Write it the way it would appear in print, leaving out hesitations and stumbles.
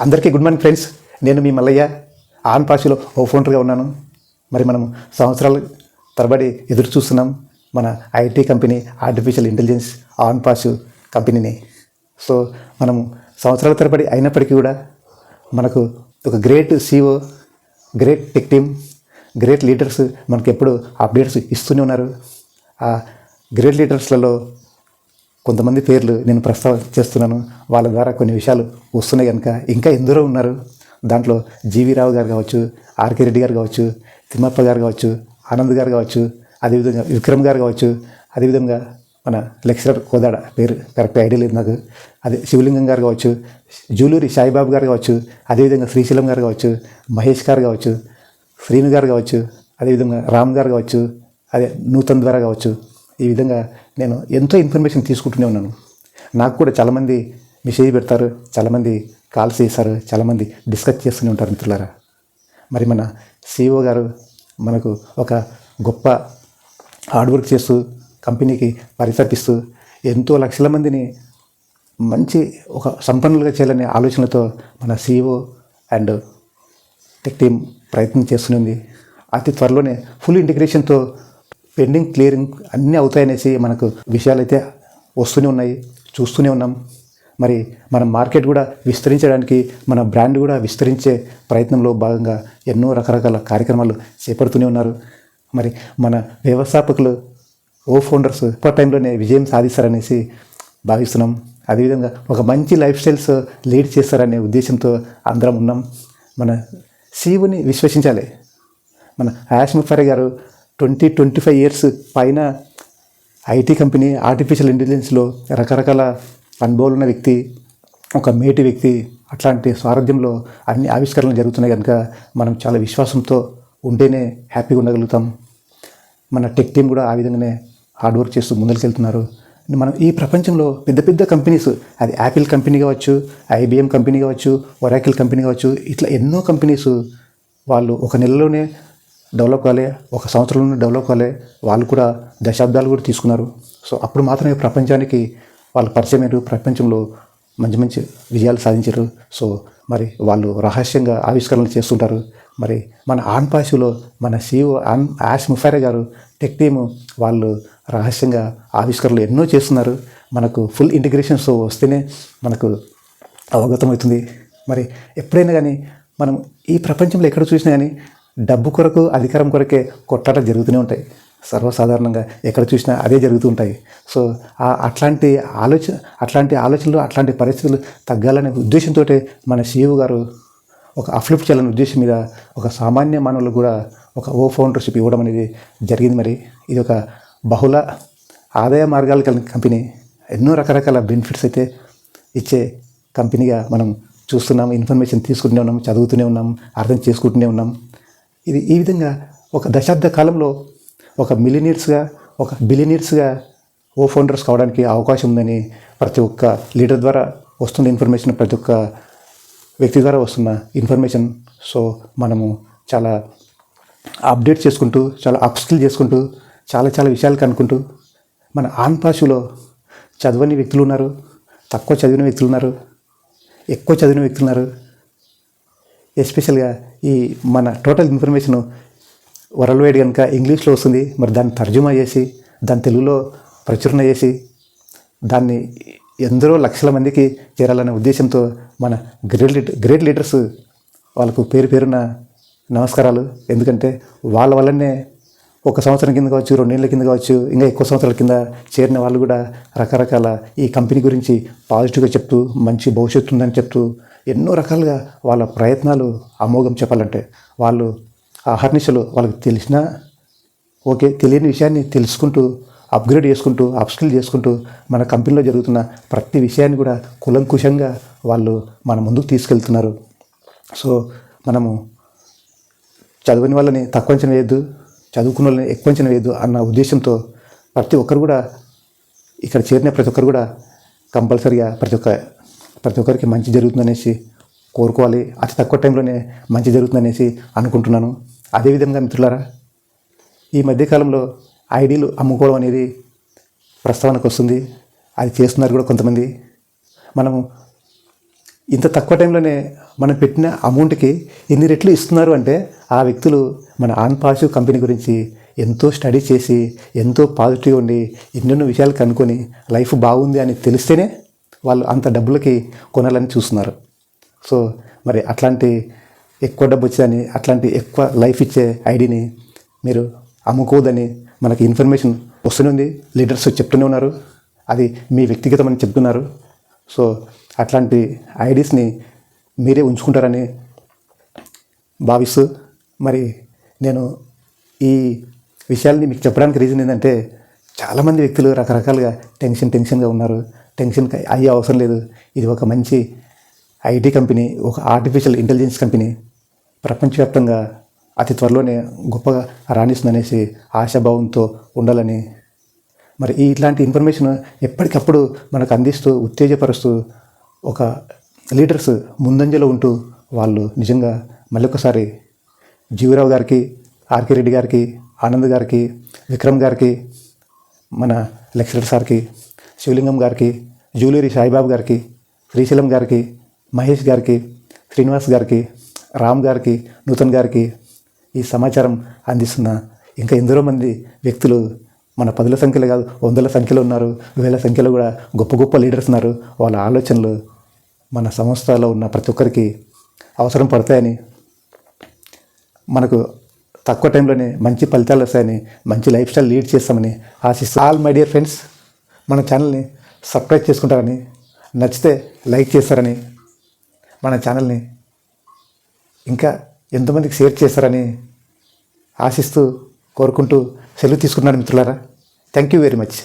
అందరికీ good morning friends. నేను మీ Mallayya on పాషులో ఓ ఫౌండర్గా ఉన్నాను. మరి మనం సంవత్సరాల తరబడి ఎదురు చూస్తున్నాం మన ఐటీ కంపెనీ ఆర్టిఫిషియల్ ఇంటెలిజెన్స్ ఆన్ పాషు కంపెనీని. సో మనం సంవత్సరాల తరబడి అయినప్పటికీ కూడా మనకు ఒక great CEO, great tech team, great leaders మనకు ఎప్పుడు అప్డేట్స్ ఇస్తూనే ఉన్నారు. ఆ గ్రేట్ లీడర్స్లలో కొంతమంది పేర్లు నేను ప్రస్తావన చేస్తున్నాను. వాళ్ళ ద్వారా కొన్ని విషయాలు వస్తున్నాయి కనుక ఇంకా ఎందరో ఉన్నారు. దాంట్లో జీవి రావు గారు కావచ్చు, ఆర్కే రెడ్డి గారు కావచ్చు, తిమ్మప్ప గారు కావచ్చు, ఆనంద్ గారు కావచ్చు, అదేవిధంగా విక్రమ్ గారు కావచ్చు, అదేవిధంగా మన లెక్చరర్ కోదాడ పేరు కరెక్ట్ ఐడియా లేదు నాకు, అదే శివలింగం గారు కావచ్చు, జూలూరి సాయిబాబు గారు కావచ్చు, అదేవిధంగా శ్రీశైలం గారు కావచ్చు, మహేష్ గారు కావచ్చు, శ్రీను గారు కావచ్చు, అదేవిధంగా రామ్ గారు కావచ్చు, అదే నూతన్ ద్వారా కావచ్చు. ఈ విధంగా నేను ఎంతో ఇన్ఫర్మేషన్ తీసుకుంటూనే ఉన్నాను. నాకు కూడా చాలామంది మెసేజ్ పెడతారు, చాలామంది కాల్స్ చేస్తారు, చాలామంది డిస్కస్ చేస్తూనే ఉంటారు మిత్రులారా. మరి మన CEO గారు మనకు ఒక గొప్ప హార్డ్ వర్క్ చేస్తూ కంపెనీకి పరితపిస్తూ ఎంతో లక్షల మందిని మంచి ఒక సంపన్నులుగా చేయాలనే ఆలోచనలతో మన CEO అండ్ టెక్ టీమ్ ప్రయత్నం చేస్తుంది. అతి త్వరలోనే ఫుల్ ఇంటిగ్రేషన్తో పెండింగ్ క్లియరింగ్ అన్నీ అవుతాయనేసి మనకు విషయాలు అయితే వస్తూనే ఉన్నాయి, చూస్తూనే ఉన్నాం. మరి మన మార్కెట్ కూడా విస్తరించడానికి, మన బ్రాండ్ కూడా విస్తరించే ప్రయత్నంలో భాగంగా ఎన్నో రకరకాల కార్యక్రమాలు చేపడుతూనే ఉన్నారు. మరి మన వ్యవస్థాపకులు ఫౌండర్స్ ఎక్కువ టైంలోనే విజయం సాధిస్తారనేసి భావిస్తున్నాం. అదేవిధంగా ఒక మంచి లైఫ్ స్టైల్స్ లీడ్ చేస్తారనే ఉద్దేశంతో అందరం ఉన్నాం. మన CEOని విశ్వసించాలి. మన యాష్ ముఫారీ గారు 25 years పైన ఐటీ కంపెనీ ఆర్టిఫిషియల్ ఇంటెలిజెన్స్లో రకరకాల అనుభవాలు ఉన్న వ్యక్తి, ఒక మేటి వ్యక్తి. అట్లాంటి సారథ్యంలో అన్ని ఆవిష్కరణలు జరుగుతున్నాయి కనుక మనం చాలా విశ్వాసంతో ఉంటేనే హ్యాపీగా ఉండగలుగుతాం. మన టెక్ టీం కూడా ఆ విధంగానే హార్డ్ వర్క్ చేస్తూ ముందరికెళ్తున్నారు. మనం ఈ ప్రపంచంలో పెద్ద పెద్ద కంపెనీస్, అది యాపిల్ కంపెనీ కావచ్చు, IBM కంపెనీ కావచ్చు, ఒరాకిల్ కంపెనీ కావచ్చు, ఇట్లా ఎన్నో కంపెనీస్ వాళ్ళు ఒక నెలలోనే డెవలప్ కాలే, ఒక సంవత్సరంలోనే డెవలప్ కాలే, వాళ్ళు కూడా దశాబ్దాలు కూడా తీసుకున్నారు. సో అప్పుడు మాత్రమే ప్రపంచానికి వాళ్ళు పరిచయం అయ్యారు, ప్రపంచంలో మంచి మంచి విజయాలు సాధించారు. సో మరి వాళ్ళు రహస్యంగా ఆవిష్కరణలు చేస్తుంటారు. మరి మన ఆన్ పాషులో మన CEO యాష్ ముఫారీ గారు టెక్ టీము వాళ్ళు రహస్యంగా ఆవిష్కరణలు ఎన్నో చేస్తున్నారు. మనకు ఫుల్ ఇంటిగ్రేషన్స్ వస్తేనే మనకు అవగతమవుతుంది. మరి ఎప్పుడైనా కానీ మనం ఈ ప్రపంచంలో ఎక్కడ చూసినా కానీ డబ్బు కొరకు, అధికారం కొరకే కొట్టాట జరుగుతూనే ఉంటాయి. సర్వసాధారణంగా ఎక్కడ చూసినా అదే జరుగుతూ ఉంటాయి. సో అట్లాంటి ఆలోచనలు, అట్లాంటి పరిస్థితులు తగ్గాలనే ఉద్దేశంతో మన CEO గారు ఒక అప్లిఫ్ట్ చేయాలనే ఉద్దేశం మీద ఒక సామాన్య మానవులకు కూడా ఒక ఫౌండర్షిప్ ఇవ్వడం అనేది జరిగింది. మరి ఇది ఒక బహుళ ఆదాయ మార్గాలు కలిగిన కంపెనీ, ఎన్నో రకరకాల బెనిఫిట్స్ అయితే ఇచ్చే కంపెనీగా మనం చూస్తున్నాం, ఇన్ఫర్మేషన్ తీసుకుంటూనే ఉన్నాం, చదువుతూనే ఉన్నాం, అర్థం చేసుకుంటూనే ఉన్నాం. ఇది ఈ విధంగా ఒక దశాబ్ద కాలంలో ఒక మిలియనీర్స్గా, ఒక బిలియనీర్స్గా ఫౌండర్స్ కావడానికి అవకాశం ఉందని ప్రతి ఒక్క లీడర్ ద్వారా వస్తున్న ఇన్ఫర్మేషన్, ప్రతి ఒక్క వ్యక్తి ద్వారా వస్తున్న ఇన్ఫర్మేషన్. సో మనము చాలా అప్డేట్ చేసుకుంటూ, చాలా అప్స్కిల్ చేసుకుంటూ, చాలా విషయాలు కనుక్కుంటూ, మన ఆన్ పాషులో చదవని వ్యక్తులు ఉన్నారు, తక్కువ చదివిన వ్యక్తులు ఉన్నారు, ఎక్కువ చదివిన వ్యక్తులు ఉన్నారు. ఎస్పెషల్గా ఈ మన టోటల్ ఇన్ఫర్మేషన్ వరల్డ్ వైడ్ కనుక ఇంగ్లీష్లో వస్తుంది. మరి దాన్ని తర్జుమా చేసి, దాన్ని తెలుగులో ప్రచురణ చేసి, దాన్ని ఎందరో లక్షల మందికి చేరాలనే ఉద్దేశంతో మన గ్రేట్ లీడర్స్ వాళ్ళకు పేరున నమస్కారాలు. ఎందుకంటే వాళ్ళ వల్లనే ఒక సంవత్సరం కింద కావచ్చు, 2 ఏళ్ళ కింద కావచ్చు, ఇంకా ఎక్కువ సంవత్సరాల కింద చేరిన వాళ్ళు కూడా రకరకాల ఈ కంపెనీ గురించి పాజిటివ్గా చెప్తూ, మంచి భవిష్యత్తు ఉందని చెప్తూ, ఎన్నో రకాలుగా వాళ్ళ ప్రయత్నాలు అమోఘం. చెప్పాలంటే వాళ్ళు అహర్నిశలు వాళ్ళకి తెలిసినా ఓకే, తెలియని విషయాన్ని తెలుసుకుంటూ, అప్గ్రేడ్ చేసుకుంటూ, అప్స్కిల్ చేసుకుంటూ, మన కంపెనీలో జరుగుతున్న ప్రతి విషయాన్ని కూడా కులంకుశంగా వాళ్ళు మన ముందుకు తీసుకెళ్తున్నారు. సో మనము చదవని వాళ్ళని తక్కువ అంచనా వేయద్దు, చదువుకున్న వాళ్ళని ఎక్కువ అంచనా వేయద్దు అన్న ఉద్దేశంతో ప్రతి ఒక్కరు కూడా, ఇక్కడ చేరిన ప్రతి ఒక్కరు కూడా కంపల్సరిగా ప్రతి ఒక్కరికి మంచి జరుగుతుందనేసి కోరుకోవాలి. అతి తక్కువ టైంలోనే మంచి జరుగుతుందనేసి అనుకుంటున్నాను. అదేవిధంగా మిత్రులారా, ఈ మధ్యకాలంలో ఐడీలు అమ్ముకోవడం అనేది ప్రస్తావనకు వస్తుంది. అది చేస్తున్నారు కూడా కొంతమంది. మనము ఇంత తక్కువ టైంలోనే మనం పెట్టిన అమౌంట్కి ఎన్ని రెట్లు ఇస్తున్నారు అంటే ఆ వ్యక్తులు మన ఆన్ పాజిటివ్ కంపెనీ గురించి ఎంతో స్టడీ చేసి ఎంతో పాజిటివ్ ఉండి ఎన్నెన్నో విషయాలు కనుక్కొని లైఫ్ బాగుంది అని తెలిస్తేనే వాళ్ళు అంత డబ్బులకి కొనాలని చూస్తున్నారు. సో మరి అట్లాంటి ఎక్కువ డబ్బు వచ్చేదని అట్లాంటి ఎక్కువ లైఫ్ ఇచ్చే ఐడిని మీరు అమ్ముకోదని మనకి ఇన్ఫర్మేషన్ వస్తూనే ఉంది. లీడర్స్ చెప్తూనే ఉన్నారు, అది మీ వ్యక్తిగతం అని చెప్తున్నారు. సో అట్లాంటి ఐడీస్ని మీరే ఉంచుకుంటారని భావిస్తూ మరి నేను ఈ విషయాల్ని మీకు చెప్పడానికి రీజన్ ఏంటంటే చాలామంది వ్యక్తులు రకరకాలుగా టెన్షన్గా ఉన్నారు. టెన్షన్ అయ్యే అవసరం లేదు. ఇది ఒక మంచి ఐటీ కంపెనీ, ఒక ఆర్టిఫిషియల్ ఇంటెలిజెన్స్ కంపెనీ ప్రపంచవ్యాప్తంగా అతి త్వరలోనే గొప్పగా రాణిస్తుందనేసి ఆశాభావంతో ఉండాలని మరి ఇట్లాంటి ఇన్ఫర్మేషన్ ఎప్పటికప్పుడు మనకు అందిస్తూ ఉత్తేజపరుస్తూ ఒక లీడర్స్ ముందంజలో ఉంటూ వాళ్ళు నిజంగా మళ్ళొకసారి జీవరావు గారికి, ఆర్కే రెడ్డి గారికి, ఆనంద్ గారికి, విక్రమ్ గారికి, మన లెక్చరర్ సార్కి, శివలింగం గారికి, జూలూరి సాయిబాబు గారికి, శ్రీశైలం గారికి, మహేష్ గారికి, శ్రీనివాస్ గారికి, రామ్ గారికి, నూతన్ గారికి ఈ సమాచారం అందిస్తున్న ఇంకా ఎందరో మంది వ్యక్తులు మన 10ల సంఖ్యలో కాదు 100ల సంఖ్యలో ఉన్నారు, 1000ల సంఖ్యలో కూడా గొప్ప గొప్ప లీడర్స్ ఉన్నారు. వాళ్ళ ఆలోచనలు మన సంస్థలో ఉన్న ప్రతి ఒక్కరికి అవసరం పడతాయని, మనకు తక్కువ టైంలోనే మంచి ఫలితాలు వస్తాయని, మంచి లైఫ్ స్టైల్ లీడ్ చేస్తామని ఆశిస్తూ ఆల్ మై డియర్ ఫ్రెండ్స్ మన ఛానల్ని సబ్స్క్రైబ్ చేసుకుంటారని, నచ్చితే లైక్ చేస్తారని, మన ఛానల్ని ఇంకా ఎంతమందికి షేర్ చేస్తారని ఆశిస్తూ కోరుకుంటూ సెలవు తీసుకున్నాను మిత్రులారా. Thank you very much.